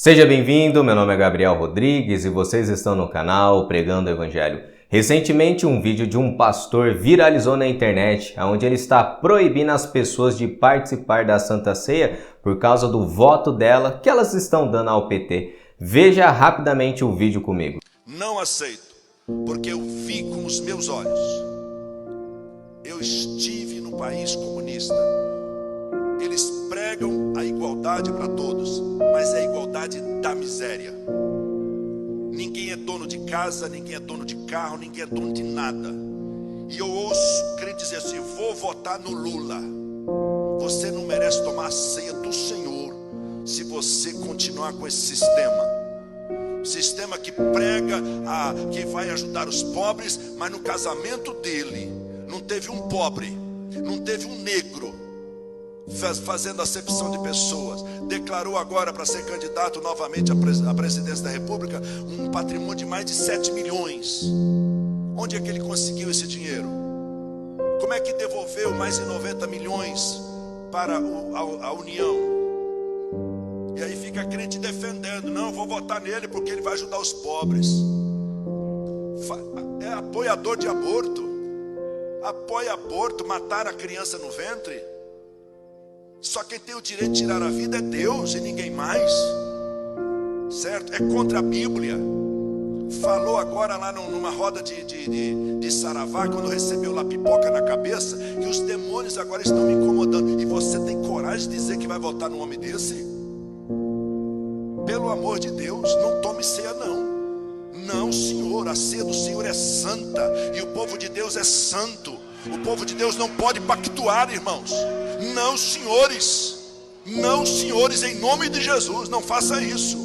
Seja bem-vindo, meu nome é Gabriel Rodrigues e vocês estão no canal Pregando o Evangelho. Recentemente, um vídeo de um pastor viralizou na internet, onde ele está proibindo as pessoas de participar da Santa Ceia por causa do voto dela que elas estão dando ao PT. Veja rapidamente o vídeo comigo. Não aceito, porque eu vi com os meus olhos. Eu estive no país comunista. Eles pregam a igualdade para todos, mas é a igualdade da miséria. Ninguém é dono de casa, ninguém é dono de carro, ninguém é dono de nada. E eu ouço crente dizer assim: vou votar no Lula. Você não merece tomar a ceia do Senhor se você continuar com esse sistema que prega que vai ajudar os pobres, mas no casamento dele não teve um pobre, não teve um negro fazendo acepção de pessoas. Declarou agora para ser candidato novamente à presidência da República um patrimônio de mais de 7 milhões. Onde é que ele conseguiu esse dinheiro? Como é que devolveu mais de 90 milhões para a União? E aí fica a crente defendendo: não, vou votar nele porque ele vai ajudar os pobres. É apoiador de aborto. Apoia aborto, matar a criança no ventre. Só quem tem o direito de tirar a vida é Deus e ninguém mais, certo? É contra a Bíblia. Falou agora lá numa roda de saravá, quando recebeu lá pipoca na cabeça, que os demônios agora estão me incomodando. E você tem coragem de dizer que vai votar num homem desse? Pelo amor de Deus, não tome ceia não. Não, Senhor, a ceia do Senhor é santa e o povo de Deus é santo. O povo de Deus não pode pactuar, irmãos. Não, senhores, em nome de Jesus, não faça isso.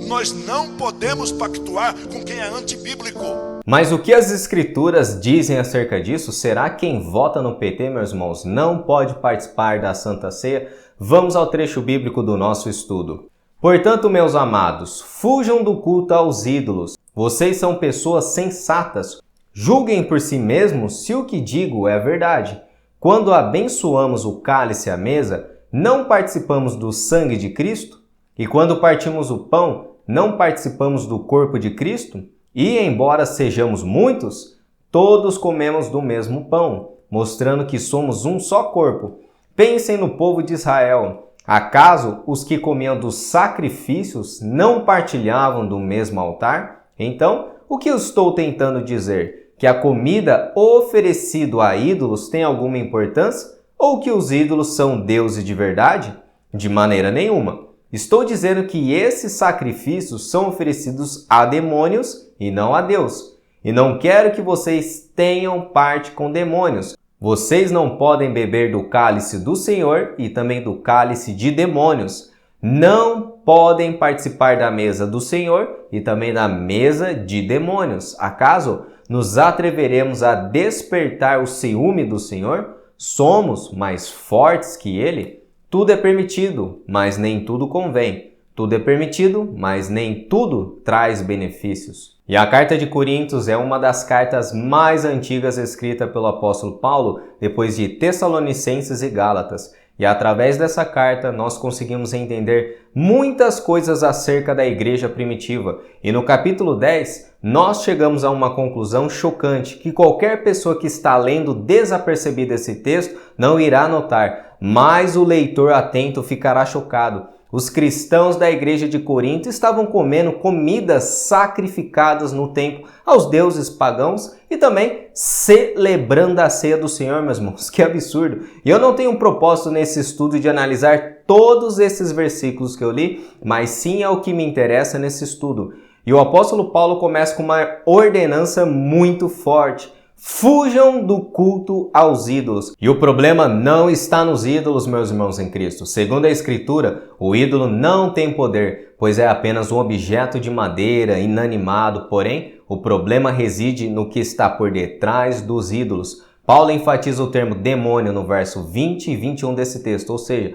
Nós não podemos pactuar com quem é antibíblico. Mas o que as escrituras dizem acerca disso? Será que quem vota no PT, meus irmãos, não pode participar da Santa Ceia? Vamos ao trecho bíblico do nosso estudo. Portanto, meus amados, fujam do culto aos ídolos. Vocês são pessoas sensatas. Julguem por si mesmos se o que digo é verdade. Quando abençoamos o cálice à mesa, não participamos do sangue de Cristo? E quando partimos o pão, não participamos do corpo de Cristo? E, embora sejamos muitos, todos comemos do mesmo pão, mostrando que somos um só corpo. Pensem no povo de Israel. Acaso os que comiam dos sacrifícios não partilhavam do mesmo altar? Então, o que eu estou tentando dizer? Que a comida oferecida a ídolos tem alguma importância? Ou que os ídolos são deuses de verdade? De maneira nenhuma. Estou dizendo que esses sacrifícios são oferecidos a demônios e não a Deus. E não quero que vocês tenham parte com demônios. Vocês não podem beber do cálice do Senhor e também do cálice de demônios. Não podem participar da mesa do Senhor e também da mesa de demônios. Acaso nos atreveremos a despertar o ciúme do Senhor? Somos mais fortes que Ele? Tudo é permitido, mas nem tudo convém. Tudo é permitido, mas nem tudo traz benefícios. E a carta de Coríntios é uma das cartas mais antigas escrita pelo apóstolo Paulo, depois de Tessalonicenses e Gálatas. E através dessa carta nós conseguimos entender muitas coisas acerca da igreja primitiva. E no capítulo 10, nós chegamos a uma conclusão chocante, que qualquer pessoa que está lendo desapercebida esse texto não irá notar, mas o leitor atento ficará chocado. Os cristãos da igreja de Corinto estavam comendo comidas sacrificadas no templo aos deuses pagãos e também celebrando a ceia do Senhor, meus irmãos. Que absurdo! E eu não tenho um propósito nesse estudo de analisar todos esses versículos que eu li, mas sim é o que me interessa nesse estudo. E o apóstolo Paulo começa com uma ordenança muito forte. Fujam do culto aos ídolos. E o problema não está nos ídolos, meus irmãos em Cristo. Segundo a Escritura, o ídolo não tem poder, pois é apenas um objeto de madeira, inanimado. Porém, o problema reside no que está por detrás dos ídolos. Paulo enfatiza o termo demônio no verso 20 e 21 desse texto, ou seja,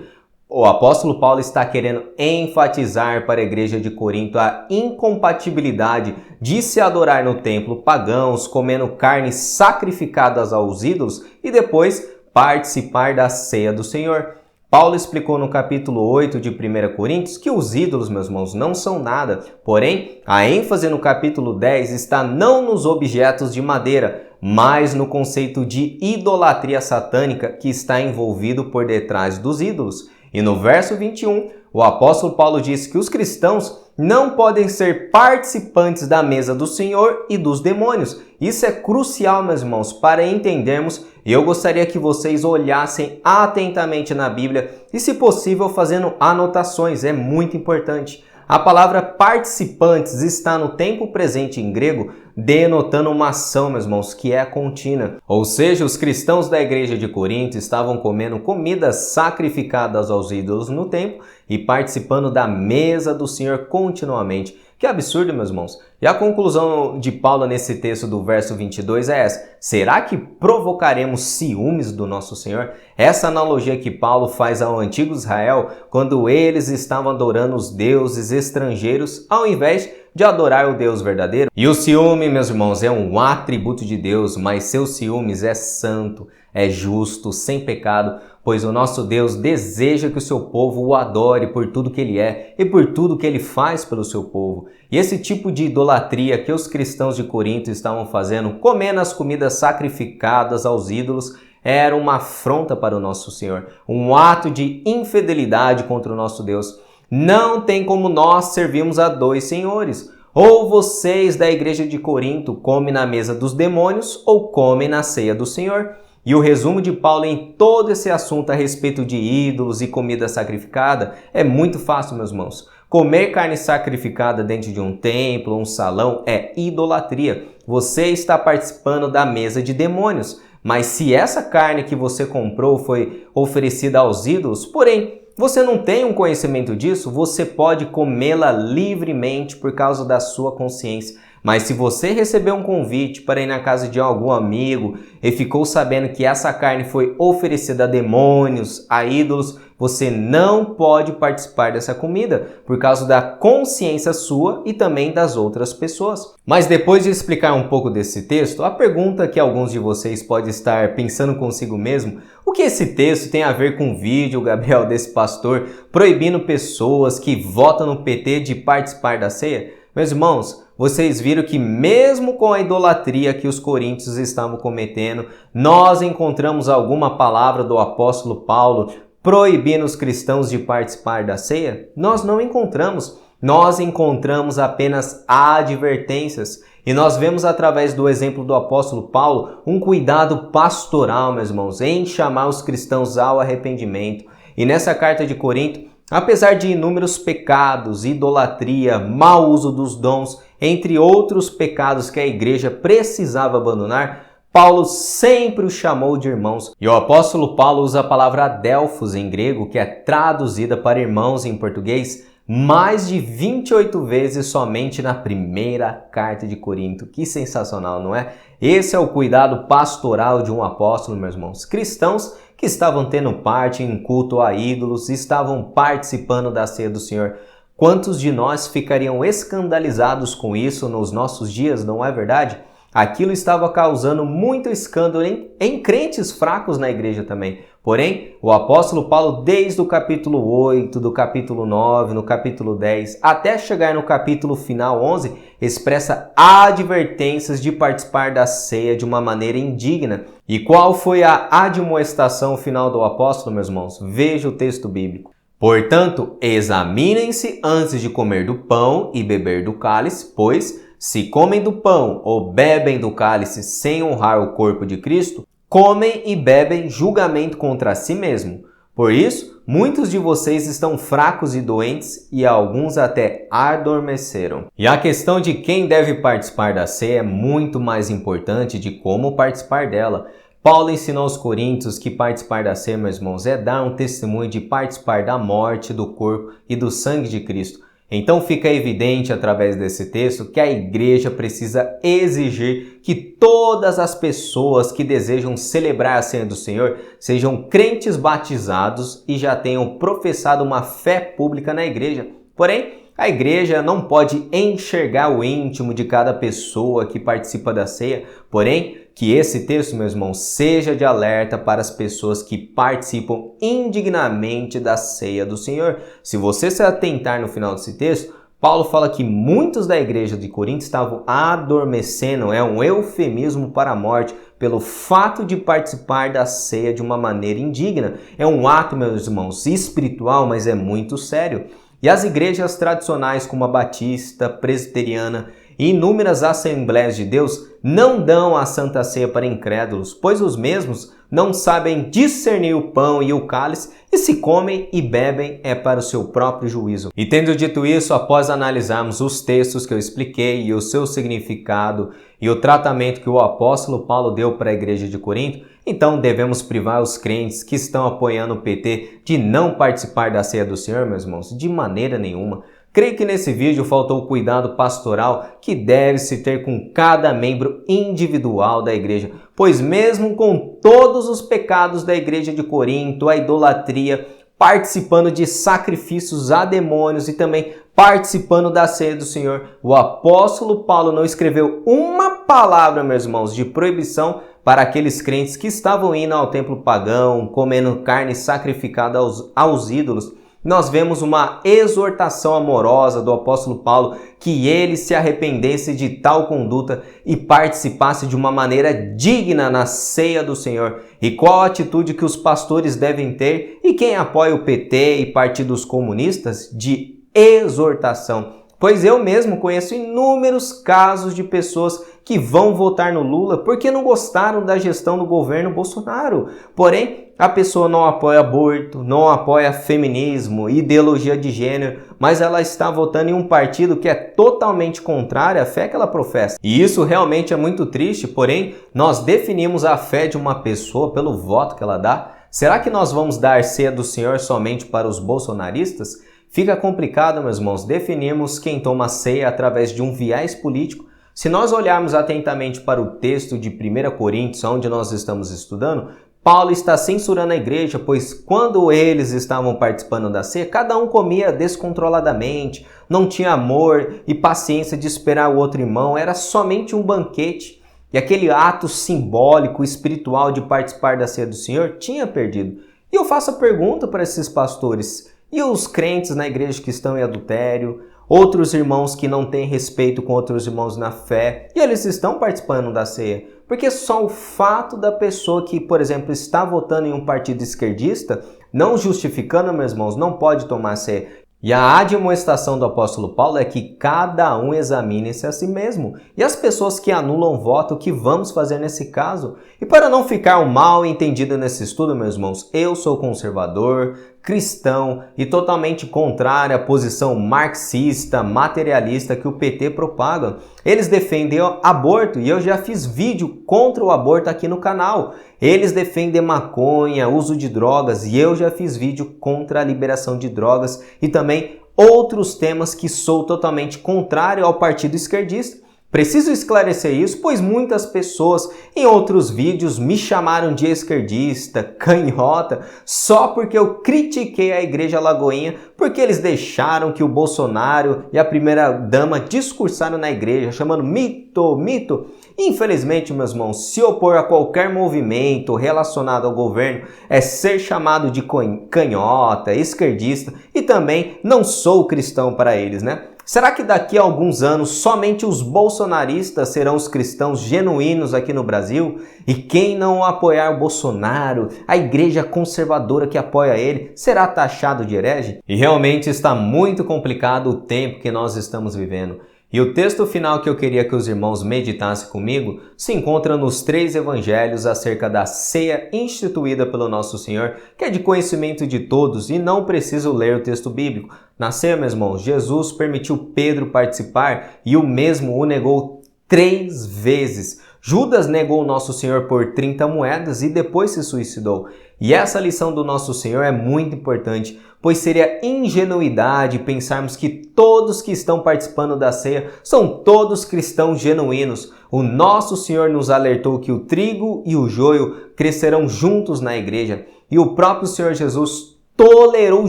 o apóstolo Paulo está querendo enfatizar para a igreja de Corinto a incompatibilidade de se adorar no templo pagãos, comendo carnes sacrificadas aos ídolos e depois participar da ceia do Senhor. Paulo explicou no capítulo 8 de 1 Coríntios que os ídolos, meus irmãos, não são nada. Porém, a ênfase no capítulo 10 está não nos objetos de madeira, mas no conceito de idolatria satânica que está envolvido por detrás dos ídolos. E no verso 21, o apóstolo Paulo diz que os cristãos não podem ser participantes da mesa do Senhor e dos demônios. Isso é crucial, meus irmãos, para entendermos. E eu gostaria que vocês olhassem atentamente na Bíblia e, se possível, fazendo anotações. É muito importante. A palavra participantes está no tempo presente em grego, denotando uma ação, meus irmãos, que é contínua. Ou seja, os cristãos da igreja de Corinto estavam comendo comidas sacrificadas aos ídolos no templo e participando da mesa do Senhor continuamente. Que absurdo, meus irmãos. E a conclusão de Paulo nesse texto do verso 22 é essa. Será que provocaremos ciúmes do nosso Senhor? Essa analogia que Paulo faz ao antigo Israel, quando eles estavam adorando os deuses estrangeiros, ao invés de adorar o Deus verdadeiro. E o ciúme, meus irmãos, é um atributo de Deus, mas seu ciúmes é santo, é justo, sem pecado, pois o nosso Deus deseja que o seu povo o adore por tudo que ele é e por tudo que ele faz pelo seu povo. E esse tipo de idolatria que os cristãos de Corinto estavam fazendo, comendo as comidas sacrificadas aos ídolos, era uma afronta para o nosso Senhor, um ato de infidelidade contra o nosso Deus. Não tem como nós servirmos a dois senhores. Ou vocês da igreja de Corinto comem na mesa dos demônios ou comem na ceia do Senhor. E o resumo de Paulo em todo esse assunto a respeito de ídolos e comida sacrificada é muito fácil, meus irmãos. Comer carne sacrificada dentro de um templo ou um salão é idolatria. Você está participando da mesa de demônios. Mas se essa carne que você comprou foi oferecida aos ídolos, porém, você não tem um conhecimento disso, você pode comê-la livremente por causa da sua consciência. Mas se você recebeu um convite para ir na casa de algum amigo e ficou sabendo que essa carne foi oferecida a demônios, a ídolos, você não pode participar dessa comida por causa da consciência sua e também das outras pessoas. Mas depois de explicar um pouco desse texto, a pergunta que alguns de vocês podem estar pensando consigo mesmo, o que esse texto tem a ver com o vídeo, Gabriel, desse pastor proibindo pessoas que votam no PT de participar da ceia? Meus irmãos, vocês viram que mesmo com a idolatria que os coríntios estavam cometendo, nós encontramos alguma palavra do apóstolo Paulo proibindo os cristãos de participar da ceia? Nós não encontramos. Nós encontramos apenas advertências. E nós vemos através do exemplo do apóstolo Paulo um cuidado pastoral, meus irmãos, em chamar os cristãos ao arrependimento. E nessa carta de Corinto, apesar de inúmeros pecados, idolatria, mau uso dos dons, entre outros pecados que a igreja precisava abandonar, Paulo sempre os chamou de irmãos. E o apóstolo Paulo usa a palavra adelphos em grego, que é traduzida para irmãos em português, mais de 28 vezes somente na primeira carta de Corinto. Que sensacional, não é? Esse é o cuidado pastoral de um apóstolo, meus irmãos. Cristãos que estavam tendo parte em culto a ídolos, estavam participando da ceia do Senhor. Quantos de nós ficariam escandalizados com isso nos nossos dias, não é verdade? Aquilo estava causando muito escândalo em crentes fracos na igreja também. Porém, o apóstolo Paulo, desde o capítulo 8, do capítulo 9, no capítulo 10, até chegar no capítulo final 11, expressa advertências de participar da ceia de uma maneira indigna. E qual foi a admoestação final do apóstolo, meus irmãos? Veja o texto bíblico. Portanto, examinem-se antes de comer do pão e beber do cálice, pois, se comem do pão ou bebem do cálice sem honrar o corpo de Cristo, comem e bebem julgamento contra si mesmo. Por isso, muitos de vocês estão fracos e doentes e alguns até adormeceram. E a questão de quem deve participar da ceia é muito mais importante de como participar dela. Paulo ensinou aos coríntios que participar da ceia, meus irmãos, é dar um testemunho de participar da morte, do corpo e do sangue de Cristo. Então fica evidente através desse texto que a igreja precisa exigir que todas as pessoas que desejam celebrar a ceia do Senhor sejam crentes batizados e já tenham professado uma fé pública na igreja. Porém, a igreja não pode enxergar o íntimo de cada pessoa que participa da ceia, porém, que esse texto, meu irmão, seja de alerta para as pessoas que participam indignamente da ceia do Senhor. Se você se atentar no final desse texto, Paulo fala que muitos da igreja de Corinto estavam adormecendo, é um eufemismo para a morte, pelo fato de participar da ceia de uma maneira indigna. É um ato, meus irmãos, espiritual, mas é muito sério. E as igrejas tradicionais como a Batista, Presbiteriana e inúmeras Assembleias de Deus não dão a Santa Ceia para incrédulos, pois os mesmos não sabem discernir o pão e o cálice, e se comem e bebem é para o seu próprio juízo. E tendo dito isso, após analisarmos os textos que eu expliquei e o seu significado e o tratamento que o apóstolo Paulo deu para a igreja de Corinto, então devemos privar os crentes que estão apoiando o PT de não participar da ceia do Senhor, meus irmãos, de maneira nenhuma. Creio que nesse vídeo faltou o cuidado pastoral que deve se ter com cada membro individual da igreja, pois mesmo com todos os pecados da igreja de Corinto, a idolatria, participando de sacrifícios a demônios e também participando da ceia do Senhor, o apóstolo Paulo não escreveu uma palavra, meus irmãos, de proibição para aqueles crentes que estavam indo ao templo pagão, comendo carne sacrificada aos ídolos. Nós vemos uma exortação amorosa do apóstolo Paulo que ele se arrependesse de tal conduta e participasse de uma maneira digna na ceia do Senhor. E qual a atitude que os pastores devem ter e quem apoia o PT e partidos comunistas? De exortação. Pois eu mesmo conheço inúmeros casos de pessoas que vão votar no Lula porque não gostaram da gestão do governo Bolsonaro. Porém, a pessoa não apoia aborto, não apoia feminismo, ideologia de gênero, mas ela está votando em um partido que é totalmente contrário à fé que ela professa. E isso realmente é muito triste, porém, nós definimos a fé de uma pessoa pelo voto que ela dá. Será que nós vamos dar ceia do Senhor somente para os bolsonaristas? Fica complicado, meus irmãos, definirmos quem toma ceia através de um viés político. Se nós olharmos atentamente para o texto de 1 Coríntios, onde nós estamos estudando, Paulo está censurando a igreja, pois quando eles estavam participando da ceia, cada um comia descontroladamente, não tinha amor e paciência de esperar o outro irmão, era somente um banquete. E aquele ato simbólico, espiritual de participar da ceia do Senhor tinha perdido. E eu faço a pergunta para esses pastores: e os crentes na igreja que estão em adultério, outros irmãos que não têm respeito com outros irmãos na fé, e eles estão participando da ceia? Porque só o fato da pessoa que, por exemplo, está votando em um partido esquerdista, não justificando, meus irmãos, não pode tomar ceia. E a admoestação do apóstolo Paulo é que cada um examine-se a si mesmo. E as pessoas que anulam o voto, o que vamos fazer nesse caso? E para não ficar mal entendido nesse estudo, meus irmãos, eu sou conservador, cristão e totalmente contrário à posição marxista, materialista que o PT propaga. Eles defendem aborto e eu já fiz vídeo contra o aborto aqui no canal. Eles defendem maconha, uso de drogas e eu já fiz vídeo contra a liberação de drogas e também outros temas que sou totalmente contrário ao partido esquerdista. Preciso esclarecer isso, pois muitas pessoas em outros vídeos me chamaram de esquerdista, canhota, só porque eu critiquei a Igreja Lagoinha, porque eles deixaram que o Bolsonaro e a primeira-dama discursaram na igreja, chamando mito. Infelizmente, meus irmãos, se opor a qualquer movimento relacionado ao governo é ser chamado de canhota, esquerdista e também não sou cristão para eles, né? Será que daqui a alguns anos somente os bolsonaristas serão os cristãos genuínos aqui no Brasil? E quem não apoiar o Bolsonaro, a igreja conservadora que apoia ele, será taxado de herege? E realmente está muito complicado o tempo que nós estamos vivendo. E o texto final que eu queria que os irmãos meditassem comigo se encontra nos 3 evangelhos acerca da ceia instituída pelo nosso Senhor, que é de conhecimento de todos e não preciso ler o texto bíblico. Na ceia, meus irmãos, Jesus permitiu Pedro participar e o mesmo o negou 3 vezes. Judas negou o nosso Senhor por 30 moedas e depois se suicidou. E essa lição do nosso Senhor é muito importante, pois seria ingenuidade pensarmos que todos que estão participando da ceia são todos cristãos genuínos. O nosso Senhor nos alertou que o trigo e o joio crescerão juntos na igreja. E o próprio Senhor Jesus tolerou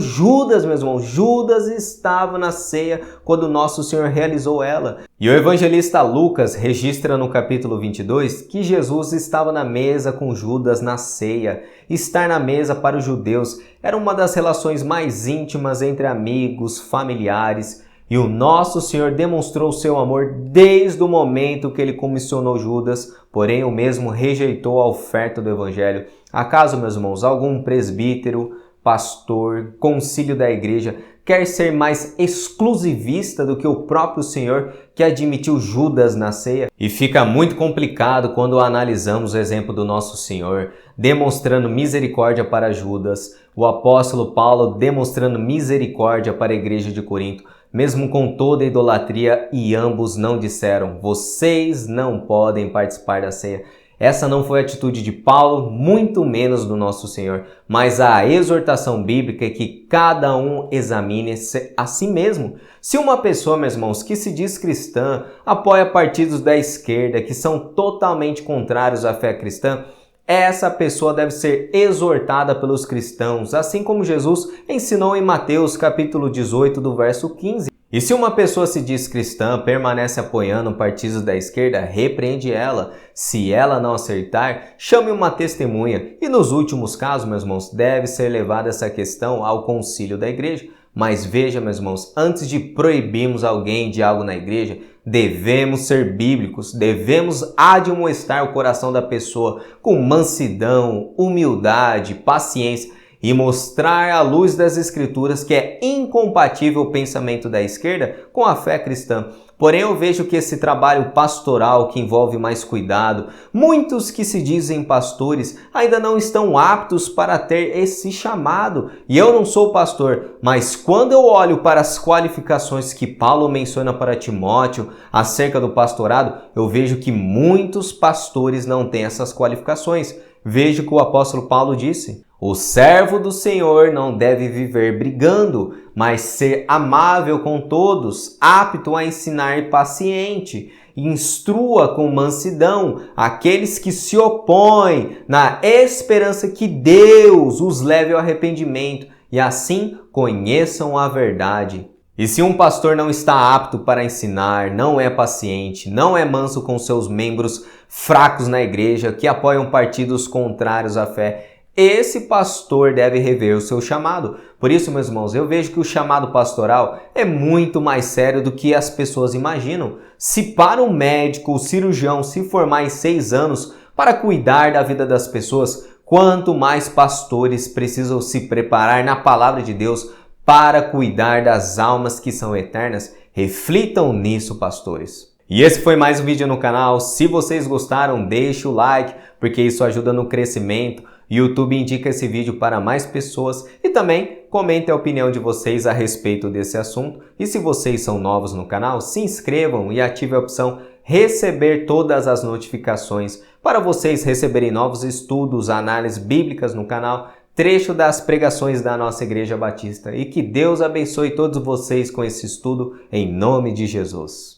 Judas, meus irmãos. Judas estava na ceia quando nosso Senhor realizou ela. E o evangelista Lucas registra no capítulo 22 que Jesus estava na mesa com Judas na ceia. Estar na mesa para os judeus era uma das relações mais íntimas entre amigos, familiares. E o nosso Senhor demonstrou seu amor desde o momento que ele comissionou Judas, porém o mesmo rejeitou a oferta do evangelho. Acaso, meus irmãos, algum presbítero, pastor, concílio da igreja quer ser mais exclusivista do que o próprio Senhor que admitiu Judas na ceia? E fica muito complicado quando analisamos o exemplo do nosso Senhor demonstrando misericórdia para Judas, o apóstolo Paulo demonstrando misericórdia para a igreja de Corinto, mesmo com toda a idolatria, e ambos não disseram: vocês não podem participar da ceia. Essa não foi a atitude de Paulo, muito menos do nosso Senhor, mas a exortação bíblica é que cada um examine a si mesmo. Se uma pessoa, meus irmãos, que se diz cristã, apoia partidos da esquerda que são totalmente contrários à fé cristã, essa pessoa deve ser exortada pelos cristãos, assim como Jesus ensinou em Mateus capítulo 18, do verso 15. E se uma pessoa se diz cristã, permanece apoiando partidos da esquerda, repreende ela. Se ela não aceitar, chame uma testemunha. E nos últimos casos, meus irmãos, deve ser levada essa questão ao concílio da igreja. Mas veja, meus irmãos, antes de proibirmos alguém de algo na igreja, devemos ser bíblicos, devemos admoestar o coração da pessoa com mansidão, humildade, paciência, e mostrar à luz das Escrituras que é incompatível o pensamento da esquerda com a fé cristã. Porém, eu vejo que esse trabalho pastoral, que envolve mais cuidado, muitos que se dizem pastores ainda não estão aptos para ter esse chamado. E eu não sou pastor, mas quando eu olho para as qualificações que Paulo menciona para Timóteo acerca do pastorado, eu vejo que muitos pastores não têm essas qualificações. Veja o que o apóstolo Paulo disse: o servo do Senhor não deve viver brigando, mas ser amável com todos, apto a ensinar e paciente. Instrua com mansidão aqueles que se opõem, na esperança que Deus os leve ao arrependimento, e assim conheçam a verdade. E se um pastor não está apto para ensinar, não é paciente, não é manso com seus membros fracos na igreja, que apoiam partidos contrários à fé, esse pastor deve rever o seu chamado. Por isso, meus irmãos, eu vejo que o chamado pastoral é muito mais sério do que as pessoas imaginam. Se para um médico ou cirurgião se formar em 6 anos para cuidar da vida das pessoas, quanto mais pastores precisam se preparar na palavra de Deus para cuidar das almas que são eternas. Reflitam nisso, pastores. E esse foi mais um vídeo no canal. Se vocês gostaram, deixe o like, porque isso ajuda no crescimento. YouTube indica esse vídeo para mais pessoas e também comente a opinião de vocês a respeito desse assunto. E se vocês são novos no canal, se inscrevam e ative a opção receber todas as notificações para vocês receberem novos estudos, análises bíblicas no canal, trecho das pregações da nossa Igreja Batista. E que Deus abençoe todos vocês com esse estudo em nome de Jesus.